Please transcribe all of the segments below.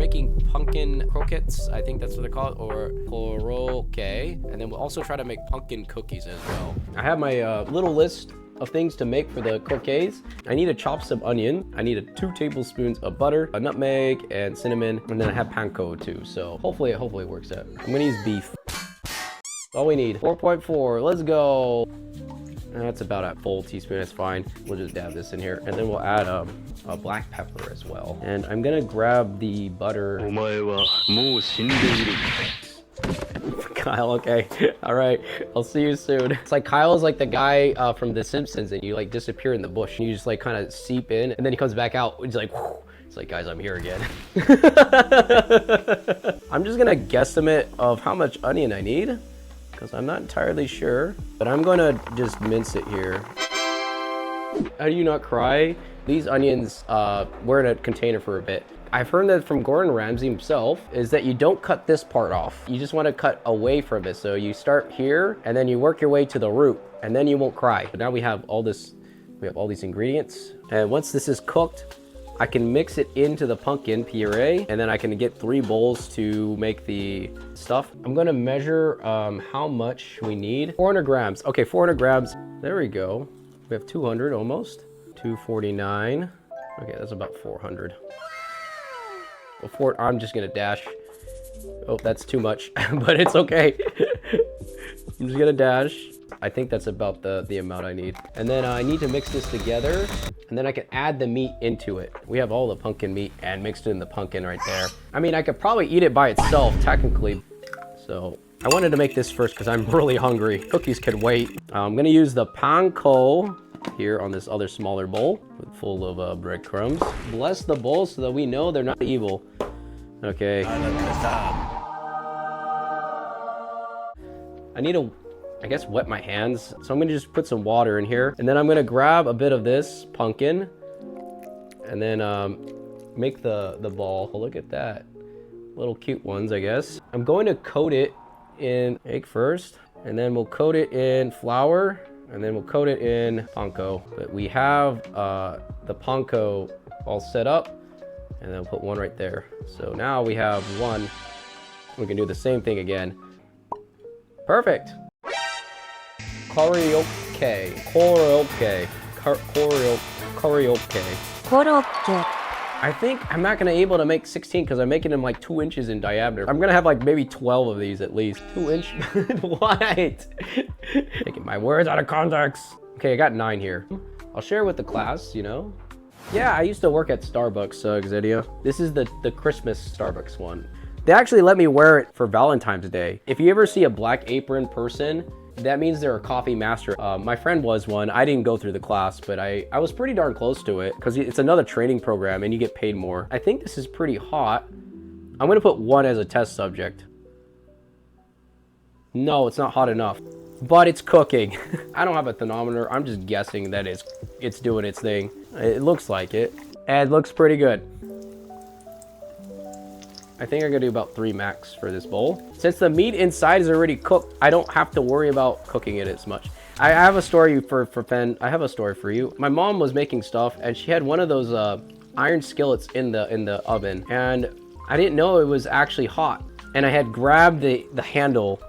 making pumpkin croquettes, I think that's what they're called, or korokke, and then we'll also try to make pumpkin cookies as well. I have my little list of things to make for the croquettes. I need to chop some onion. I need 2 tablespoons of butter, a nutmeg, and cinnamon, and then I have panko too. So hopefully it works out. I'm gonna use beef. All we need, 4.4. Let's go. That's about a full teaspoon. That's fine. We'll just dab this in here, and then we'll add a black pepper as well. And I'm gonna grab the butter. Kyle, okay. All right, I'll see you soon. It's like Kyle's like the guy from The Simpsons, and you like disappear in the bush, and you just like kind of seep in, and then he comes back out. He's like, whoo. It's like, guys, I'm here again. I'm just gonna guesstimate of how much onion I need, because I'm not entirely sure, but I'm gonna just mince it here. How do you not cry? These onions were in a container for a bit. I've heard that from Gordon Ramsay himself, is that you don't cut this part off. You just want to cut away from it. So you start here, and then you work your way to the root, and then you won't cry. But now we have all this, we have all these ingredients. And once this is cooked, I can mix it into the pumpkin puree, and then I can get 3 bowls to make the stuff. I'm gonna measure how much we need. 400 grams. Okay, 400 grams. There we go. We have 200 almost. 249. Okay, that's about 400. Before I'm just gonna dash. Oh, that's too much, but it's okay. I'm just gonna dash. I think that's about the amount I need. And then I need to mix this together, and then I can add the meat into it. We have all the pumpkin meat and mixed in the pumpkin right there. I mean, I could probably eat it by itself, technically. So I wanted to make this first because I'm really hungry. Cookies could wait. I'm gonna use the panko here on this other smaller bowl full of breadcrumbs. Bless the bowl so that we know they're not evil. Okay. I need to, I guess, wet my hands. So I'm gonna just put some water in here, and then I'm gonna grab a bit of this pumpkin, and then make the ball. Oh, look at that. Little cute ones, I guess. I'm going to coat it in egg first, and then we'll coat it in flour, and then we'll coat it in panko. But we have the panko all set up, and then we'll put one right there. So now we have one. We can do the same thing again. Perfect. Korokke. Korokke. Korokke. Korokke. I think I'm not gonna able to make 16 because I'm making them like 2 inches in diameter. I'm gonna have like maybe 12 of these at least. 2 inch. What? Taking my words out of context. Okay, I got 9 here. I'll share with the class, you know. Yeah, I used to work at Starbucks, Xedia. This is the Christmas Starbucks one. They actually let me wear it for Valentine's Day. If you ever see a black apron person, that means they're a coffee master. My friend was one. I didn't go through the class, but I was pretty darn close to it because it's another training program and you get paid more. I think this is pretty hot. I'm gonna put 1 as a test subject. No, it's not hot enough, but it's cooking. I don't have a thermometer. I'm just guessing that it's doing its thing. It looks like it, and it looks pretty good. I think I'm gonna do about 3 max for this bowl. Since the meat inside is already cooked, I don't have to worry about cooking it as much. I have a story for Fen. I have a story for you. My mom was making stuff, and she had one of those iron skillets in the oven, and I didn't know it was actually hot. And I had grabbed the handle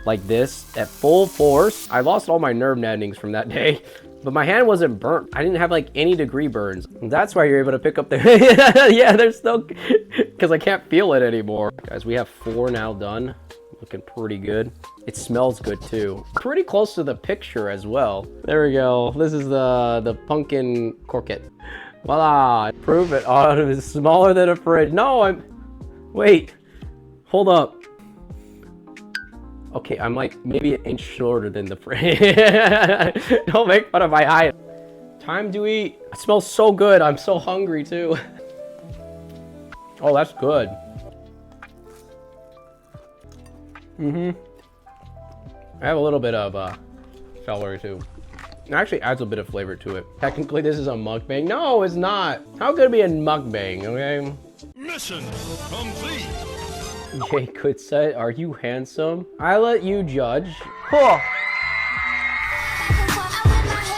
like this at full force. I lost all my nerve endings from that day. But my hand wasn't burnt. I didn't have like any degree burns. That's why you're able to pick up the, yeah, there's still, because I can't feel it anymore. Guys, we have 4 now done. Looking pretty good. It smells good too. Pretty close to the picture as well. There we go. This is the pumpkin croquette. Voila, prove it. Oh, it was smaller than a fridge. No, wait, hold up. Okay, I'm like maybe an inch shorter than the fridge. Don't make fun of my height. Time to eat. It smells so good. I'm so hungry too. Oh, that's good. I have a little bit of celery too. It actually adds a bit of flavor to it. Technically, this is a mukbang. No, it's not. How could it be a mukbang, okay? Mission complete. Jay could say, are you handsome? I let you judge. Oh.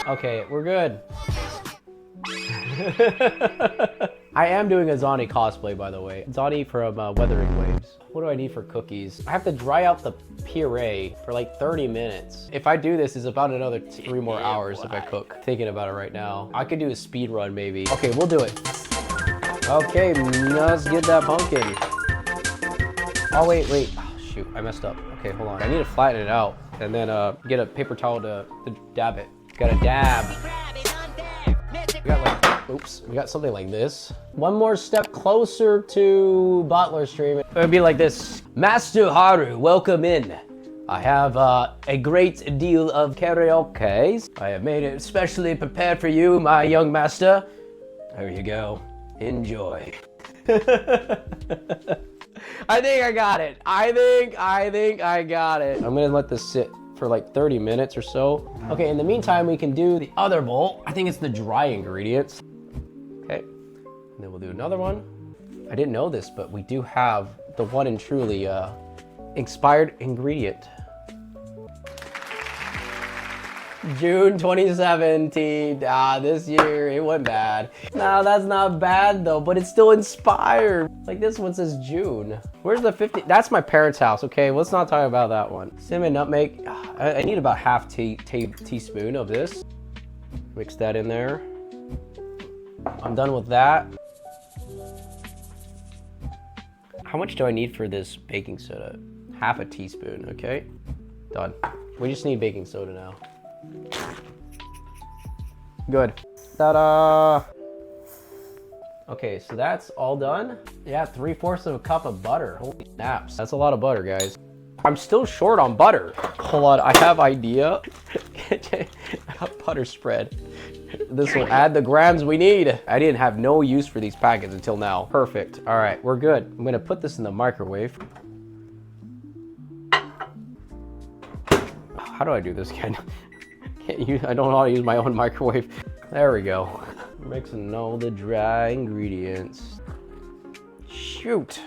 Okay, we're good. I am doing a Zani cosplay, by the way. Zani from Weathering Waves. What do I need for cookies? I have to dry out the puree for like 30 minutes. If I do this, it's about another 3 more hours if I cook. Thinking about it right now. I could do a speed run maybe. Okay, we'll do it. Okay, let's get that pumpkin. Oh, wait. Oh, shoot, I messed up. Okay, hold on. I need to flatten it out and then get a paper towel to dab it. Gotta dab. We got like, oops, we got something like this. One more step closer to bottler stream. It would be like this. Master Haru, welcome in. I have a great deal of karaoke. I have made it specially prepared for you, my young master. There you go. Enjoy. I think I got it. I think I got it. I'm gonna let this sit for like 30 minutes or so. Okay, in the meantime, we can do the other bowl. I think it's the dry ingredients. Okay, and then we'll do another one. I didn't know this, but we do have the one and truly expired ingredient. June 2017, this year, it went bad. No, that's not bad though, but it's still inspired. Like this one says June. Where's the 50? That's my parents' house, okay? Let's not talk about that one. Cinnamon nutmeg, I need about half teaspoon of this. Mix that in there. I'm done with that. How much do I need for this baking soda? Half a teaspoon, okay? Done. We just need baking soda now. Good. Ta-da! Okay, so that's all done. Yeah, 3/4 of a cup of butter. Holy snaps. That's a lot of butter, guys. I'm still short on butter. Hold on, I have idea. I got butter spread. This will add the grams we need. I didn't have no use for these packets until now. Perfect. All right, we're good. I'm gonna put this in the microwave. How do I do this again? I don't know how to use my own microwave. There we go. Mixing all the dry ingredients. Shoot.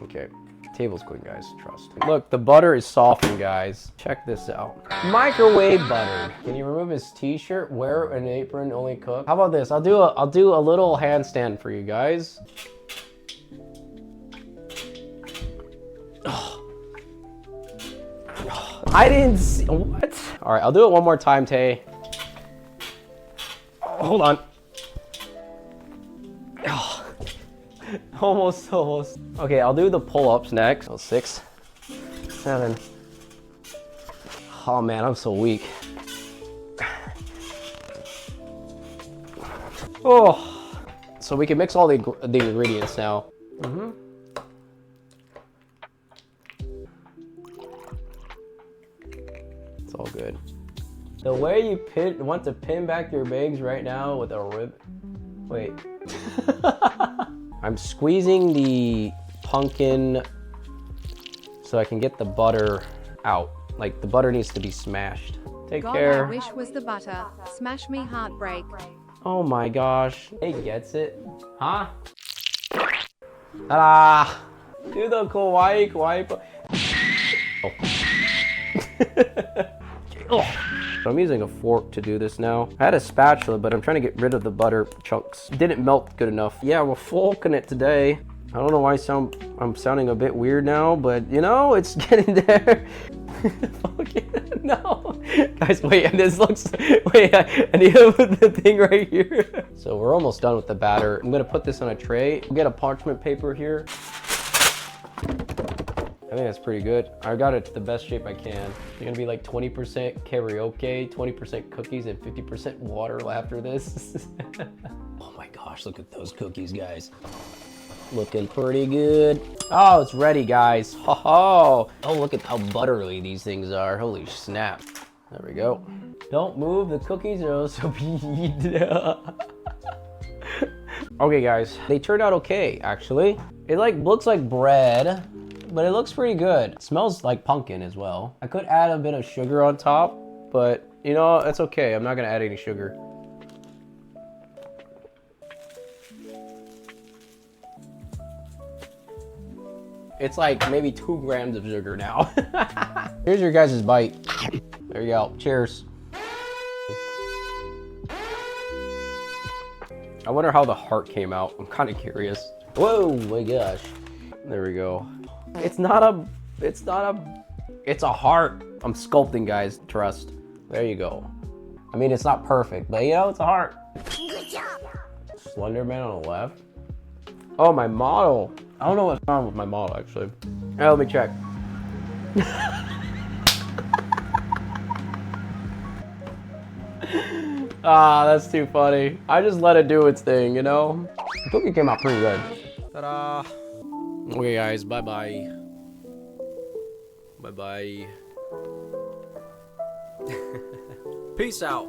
Okay, tablespoon, guys, trust. Look, the butter is softened, guys. Check this out. Microwave butter. Can you remove his t-shirt? Wear an apron, only cook. How about this? I'll do a little handstand for you guys. I didn't see, what? All right, I'll do it one more time, Tay. Oh, hold on. Oh, almost. Okay, I'll do the pull-ups next. Oh, 6, 7. Oh man, I'm so weak. Oh, so we can mix all the ingredients now. It's all good. The way you want to pin back your bangs right now with a rib. Wait. I'm squeezing the pumpkin so I can get the butter out. Like the butter needs to be smashed. Take care. I wish was the butter. Smash me heartbreak. Oh my gosh. He gets it. Huh? Ah. Do the kawaii. Oh. Oh. So I'm using a fork to do this now. I had a spatula, but I'm trying to get rid of the butter chunks. Didn't melt good enough. Yeah, we're forking it today. I don't know why I'm sounding a bit weird now, but you know, it's getting there. No. Guys, wait, and this looks, wait, I need to put the thing right here. So we're almost done with the batter. I'm gonna put this on a tray. We'll get a parchment paper here. I think that's pretty good. I got it to the best shape I can. It's gonna be like 20% karaoke, 20% cookies, and 50% water after this. Oh my gosh, look at those cookies, guys. Looking pretty good. Oh, it's ready, guys. Oh, look at how buttery these things are. Holy snap. There we go. Don't move the cookies or else you'll be eaten. Okay, guys, they turned out okay, actually. It like looks like bread, but it looks pretty good. It smells like pumpkin as well. I could add a bit of sugar on top, but you know, that's okay. I'm not gonna add any sugar. It's like maybe 2 grams of sugar now. Here's your guys' bite. There you go, cheers. I wonder how the heart came out. I'm kind of curious. Whoa, my gosh. There we go. It's a heart. I'm sculpting, guys, trust. There you go. I mean, it's not perfect, but you know, it's a heart. Good job. Slender Man on the left. Oh, my model. I don't know what's wrong with my model, actually. Hey, let me check. Ah, that's too funny. I just let it do its thing, you know? The cookie came out pretty good. Ta-da. Okay, guys, bye-bye. Bye-bye. Peace out.